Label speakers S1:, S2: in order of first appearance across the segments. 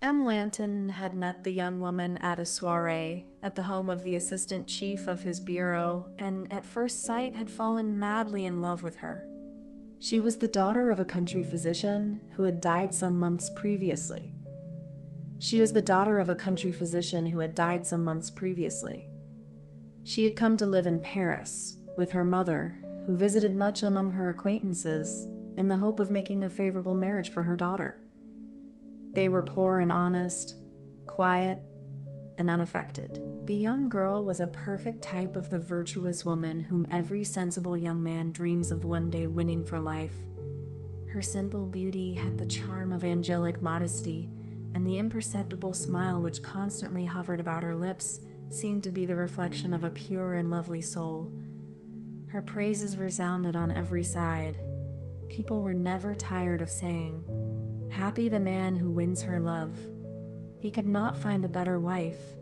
S1: M. Lantin had met the young woman at a soiree at the home of the assistant chief of his bureau, and at first sight had fallen madly in love with her. She was the daughter of a country physician who had died some months previously. She was the daughter of a country physician who had died some months previously. She had come to live in Paris with her mother, who visited much among her acquaintances in the hope of making a favorable marriage for her daughter. They were poor and honest, quiet, and unaffected. The young girl was a perfect type of the virtuous woman whom every sensible young man dreams of one day winning for life. Her simple beauty had the charm of angelic modesty, and the imperceptible smile which constantly hovered about her lips seemed to be the reflection of a pure and lovely soul. Her praises resounded on every side. People were never tired of saying, "Happy the man who wins her love. He could not find a better wife."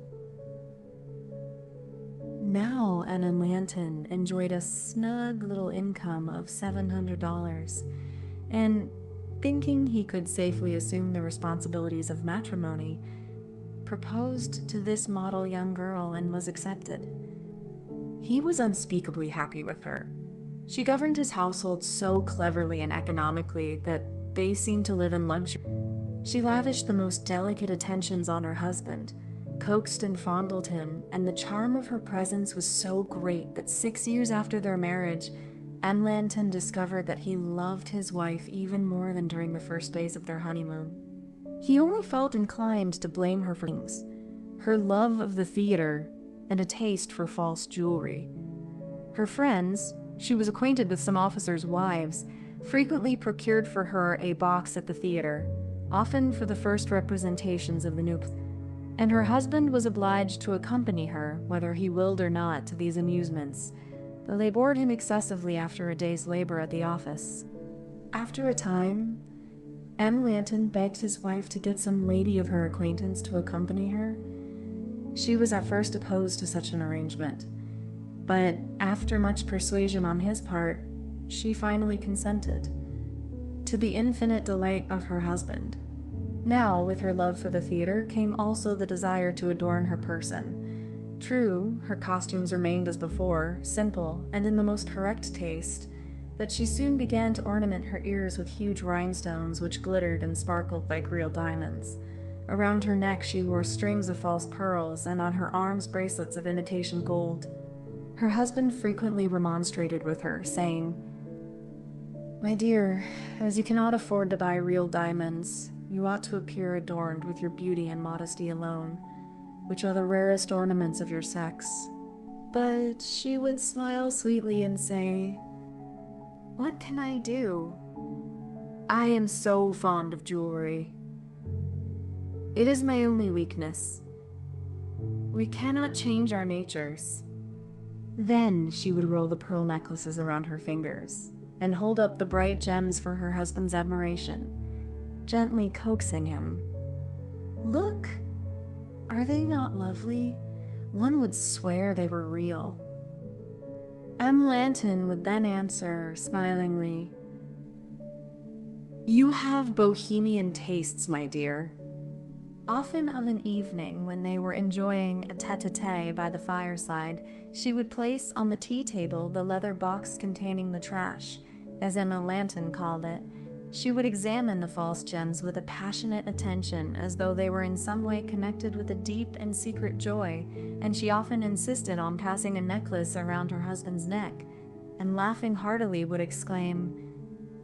S1: Now Anna Lantin enjoyed a snug little income of $700, and thinking he could safely assume the responsibilities of matrimony, proposed to this model young girl and was accepted. He was unspeakably happy with her. She governed his household so cleverly and economically that they seemed to live in luxury. She lavished the most delicate attentions on her husband, coaxed and fondled him, and the charm of her presence was so great that 6 years after their marriage, M. Lantin discovered that he loved his wife even more than during the first days of their honeymoon. He only felt inclined to blame her for things: her love of the theater and a taste for false jewelry. Her friends, she was acquainted with some officers' wives, frequently procured for her a box at the theater, often for the first representations of the new play, and her husband was obliged to accompany her, whether he willed or not, to these amusements, though they bored him excessively after a day's labor at the office. After a time, M. Lantin begged his wife to get some lady of her acquaintance to accompany her. She was at first opposed to such an arrangement, but after much persuasion on his part, she finally consented, to the infinite delight of her husband. Now, with her love for the theater, came also the desire to adorn her person. True, her costumes remained as before, simple, and in the most correct taste, but she soon began to ornament her ears with huge rhinestones which glittered and sparkled like real diamonds. Around her neck she wore strings of false pearls, and on her arms bracelets of imitation gold. Her husband frequently remonstrated with her, saying, "My dear, as you cannot afford to buy real diamonds, you ought to appear adorned with your beauty and modesty alone, which are the rarest ornaments of your sex." But she would smile sweetly and say, "What can I do? I am so fond of jewelry. It is my only weakness. We cannot change our natures." Then she would roll the pearl necklaces around her fingers and hold up the bright gems for her husband's admiration, gently coaxing him. "Look, are they not lovely? One would swear they were real." M. Lantin would then answer, smilingly, "You have bohemian tastes, my dear." Often of an evening, when they were enjoying a tete-a-tete by the fireside, she would place on the tea table the leather box containing the trash, as Emma Lantin called it. She would examine the false gems with a passionate attention, as though they were in some way connected with a deep and secret joy, and she often insisted on passing a necklace around her husband's neck, and laughing heartily would exclaim,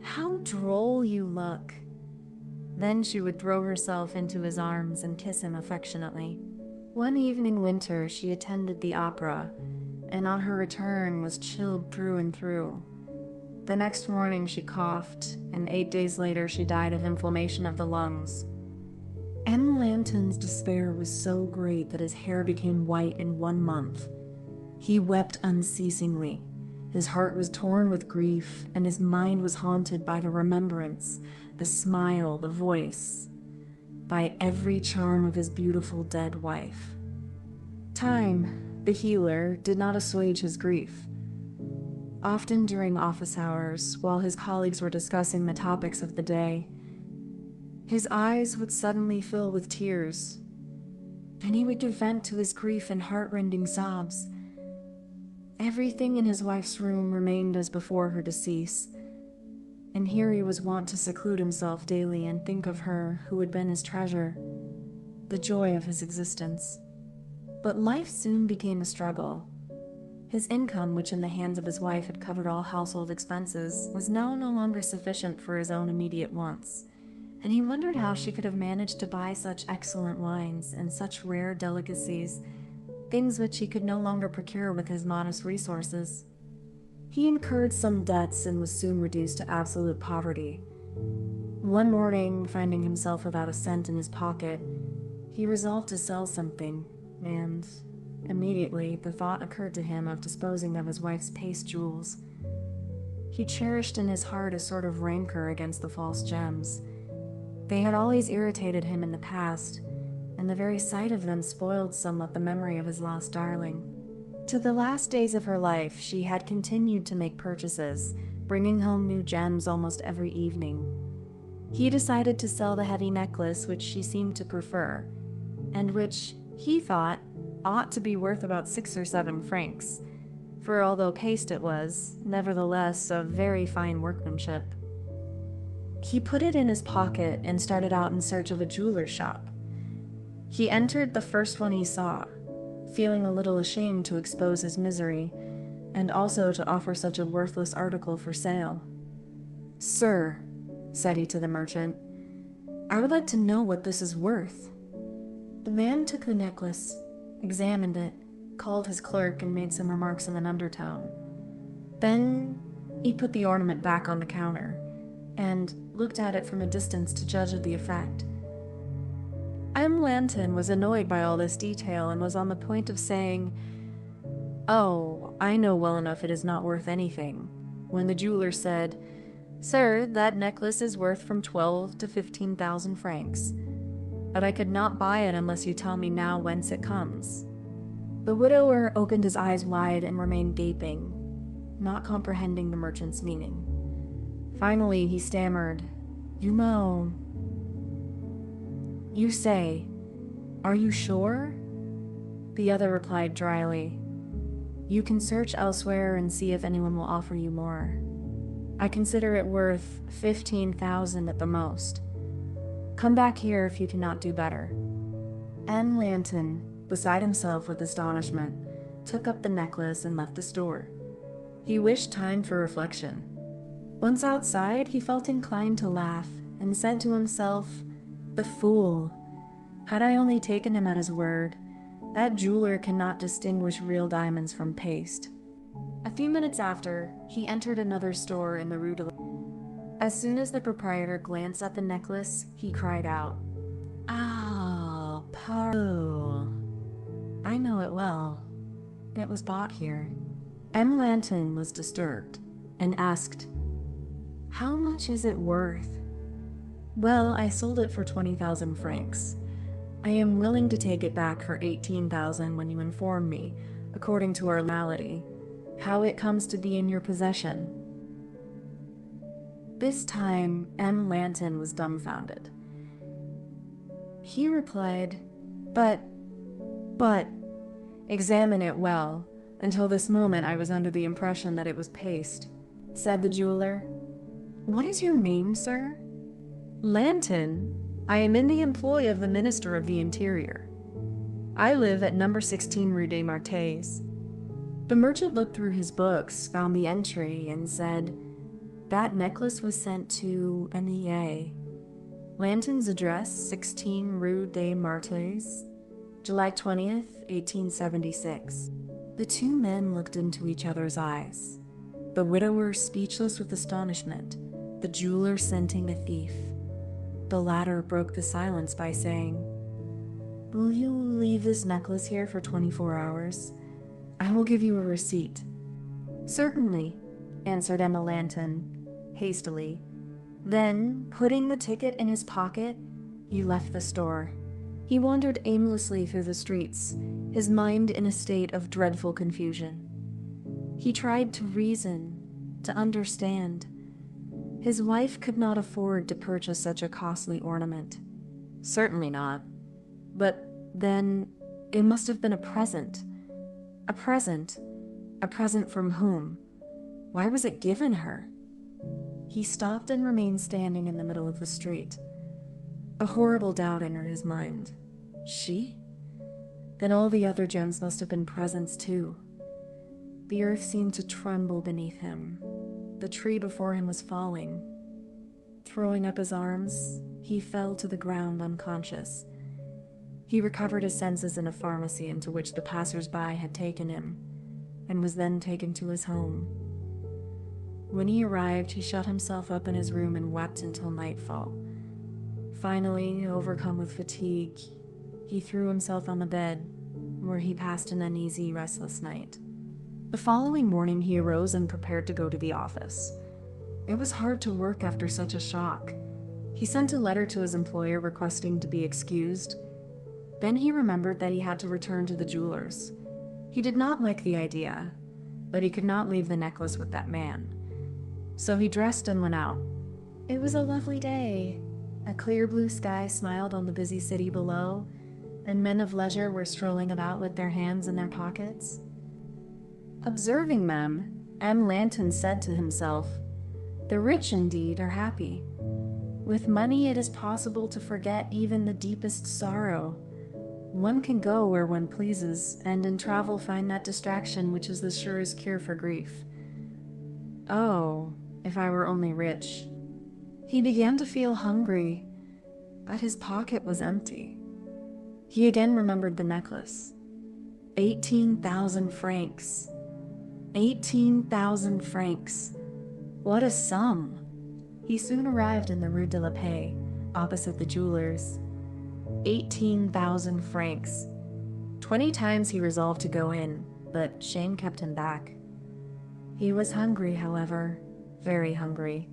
S1: "How droll you look!" Then she would throw herself into his arms and kiss him affectionately. One evening winter she attended the opera, and on her return was chilled through and through. The next morning she coughed, and 8 days later she died of inflammation of the lungs. M. Lantin's despair was so great that his hair became white in 1 month. He wept unceasingly. His heart was torn with grief, and his mind was haunted by the remembrance, the smile, the voice, by every charm of his beautiful dead wife. Time, the healer, did not assuage his grief. Often during office hours, while his colleagues were discussing the topics of the day, His eyes would suddenly fill with tears, and he would give vent to his grief in heart-rending sobs. Everything in his wife's room remained as before her decease, and here he was wont to seclude himself daily and think of her who had been his treasure, the joy of his existence. But life soon became a struggle. His income, which in the hands of his wife had covered all household expenses, was now no longer sufficient for his own immediate wants, and he wondered how she could have managed to buy such excellent wines and such rare delicacies, things which he could no longer procure with his modest resources. He incurred some debts and was soon reduced to absolute poverty. One morning, finding himself without a cent in his pocket, he resolved to sell something, and immediately the thought occurred to him of disposing of his wife's paste jewels. He cherished in his heart a sort of rancor against the false gems. They had always irritated him in the past, and the very sight of them spoiled somewhat the memory of his lost darling. To the last days of her life, she had continued to make purchases, bringing home new gems almost every evening. He decided to sell the heavy necklace which she seemed to prefer, and which, he thought, ought to be worth about 6 or 7 francs, for although paste it was, nevertheless of very fine workmanship. He put it in his pocket and started out in search of a jeweler's shop. He entered the first one he saw, feeling a little ashamed to expose his misery, and also to offer such a worthless article for sale. "Sir," said he to the merchant, "I would like to know what this is worth." The man took the necklace, examined it, called his clerk, and made some remarks in an undertone. Then he put the ornament back on the counter, and looked at it from a distance to judge of the effect. Lantin was annoyed by all this detail and was on the point of saying, "Oh, I know well enough it is not worth anything," when the jeweler said, "Sir, that necklace is worth from 12 to 15,000 francs, but I could not buy it unless you tell me now whence it comes." The widower opened his eyes wide and remained gaping, not comprehending the merchant's meaning. Finally, he stammered, You say, are you sure?" The other replied dryly, "You can search elsewhere and see if anyone will offer you more. I consider it worth 15,000 at the most. Come back here if you cannot do better." Lantin, beside himself with astonishment, took up the necklace and left the store. He wished time for reflection. Once outside, he felt inclined to laugh, and said to himself, "The fool! Had I only taken him at his word, that jeweler cannot distinguish real diamonds from paste." A few minutes after, he entered another store in the Rue de la... As soon as the proprietor glanced at the necklace, he cried out, "Ah, parbleu! I know it well. It was bought here." Lantin was disturbed, and asked, "How much is it worth?" "Well, I sold it for 20,000 francs. I am willing to take it back for 18,000 when you inform me, according to our malady, how it comes to be in your possession." This time, Lantin was dumbfounded. He replied, But, examine it well. Until this moment I was under the impression that it was paste." Said the jeweler, "What is your name, sir?" "Lantin. I am in the employ of the Minister of the Interior. I live at number 16 Rue des Martyrs." The merchant looked through his books, found the entry, and said, "That necklace was sent to N.E.A. Lantin's address, 16 Rue des Martyrs, July 20th, 1876. The two men looked into each other's eyes, the widower speechless with astonishment, the jeweler scenting the thief. The latter broke the silence by saying, "Will you leave this necklace here for 24 hours? I will give you a receipt." "Certainly," answered Lantin, hastily. Then, putting the ticket in his pocket, he left the store. He wandered aimlessly through the streets, his mind in a state of dreadful confusion. He tried to reason, to understand. His wife could not afford to purchase such a costly ornament. Certainly not. But then, it must have been a present. A present? A present from whom? Why was it given her? He stopped and remained standing in the middle of the street. A horrible doubt entered his mind. She? Then all the other gems must have been presents too. The earth seemed to tremble beneath him. The tree before him was falling. Throwing up his arms, he fell to the ground unconscious. He recovered his senses in a pharmacy into which the passers-by had taken him, and was then taken to his home. When he arrived, he shut himself up in his room and wept until nightfall. Finally, overcome with fatigue, he threw himself on the bed, where he passed an uneasy, restless night. The following morning, he arose and prepared to go to the office. It was hard to work after such a shock. He sent a letter to his employer requesting to be excused. Then he remembered that he had to return to the jeweler's. He did not like the idea, but he could not leave the necklace with that man. So he dressed and went out. It was a lovely day. A clear blue sky smiled on the busy city below, and men of leisure were strolling about with their hands in their pockets. Observing them, M. Lantin said to himself, "The rich indeed are happy. With money it is possible to forget even the deepest sorrow. One can go where one pleases, and in travel find that distraction which is the surest cure for grief. Oh, if I were only rich." He began to feel hungry, but his pocket was empty. He again remembered the necklace. 18,000 francs. 18,000 francs. What a sum! He soon arrived in the Rue de la Paix, opposite the jeweler's. 18,000 francs. 20 times he resolved to go in, but shame kept him back. He was hungry, however, very hungry,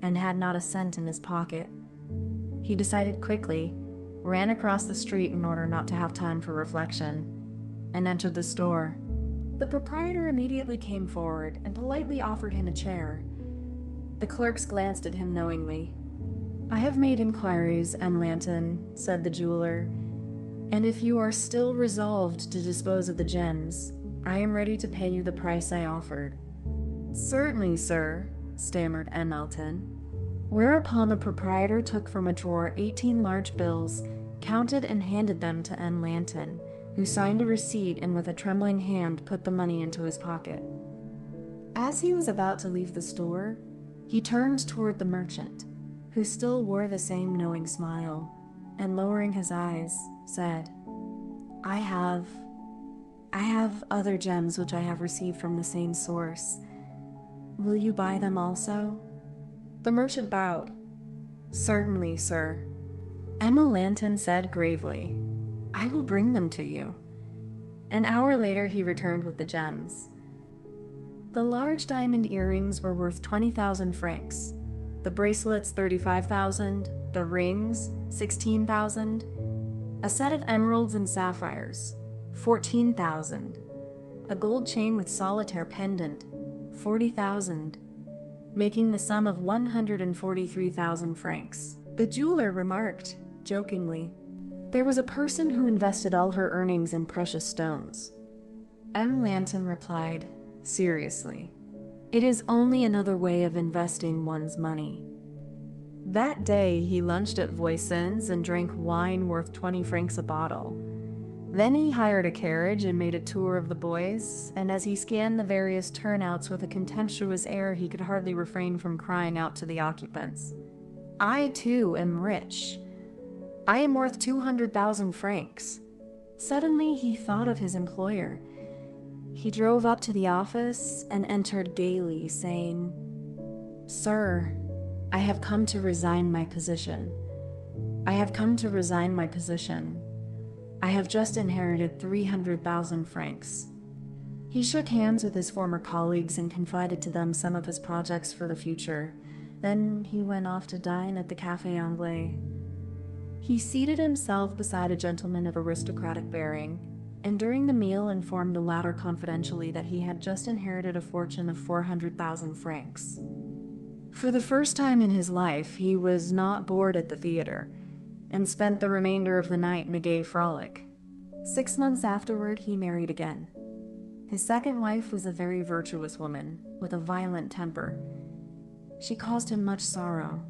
S1: and had not a cent in his pocket. He decided quickly, ran across the street in order not to have time for reflection, and entered the store. The proprietor immediately came forward and politely offered him a chair. The clerks glanced at him knowingly. "I have made inquiries, M. Lantin," said the jeweler, "and if you are still resolved to dispose of the gems, I am ready to pay you the price I offered." "Certainly, sir," stammered M. Lantin. Whereupon the proprietor took from a drawer 18 large bills, counted and handed them to M. Lantin, who signed a receipt and with a trembling hand put the money into his pocket. As he was about to leave the store, he turned toward the merchant, who still wore the same knowing smile, and lowering his eyes, said, I have other gems which I have received from the same source. Will you buy them also?" The merchant bowed. "Certainly, sir." Emma Lantin said gravely, "I will bring them to you." An hour later he returned with the gems. The large diamond earrings were worth 20,000 francs, the bracelets 35,000, the rings 16,000, a set of emeralds and sapphires 14,000, a gold chain with solitaire pendant 40,000, making the sum of 143,000 francs. The jeweler remarked, jokingly, "There was a person who invested all her earnings in precious stones." M. Lantin replied, seriously, "It is only another way of investing one's money." That day he lunched at Voisin's and drank wine worth 20 francs a bottle. Then he hired a carriage and made a tour of the bois, and as he scanned the various turnouts with a contemptuous air, he could hardly refrain from crying out to the occupants, "I, too, am rich. I am worth 200,000 francs. Suddenly he thought of his employer. He drove up to the office and entered gaily, saying, "Sir, I have come to resign my position. I have come to resign my position. I have just inherited 300,000 francs." He shook hands with his former colleagues and confided to them some of his projects for the future. Then he went off to dine at the Café Anglais. He seated himself beside a gentleman of aristocratic bearing, and during the meal informed the latter confidentially that he had just inherited a fortune of 400,000 francs. For the first time in his life, he was not bored at the theater, and spent the remainder of the night in a gay frolic. 6 months afterward, he married again. His second wife was a very virtuous woman, with a violent temper. She caused him much sorrow,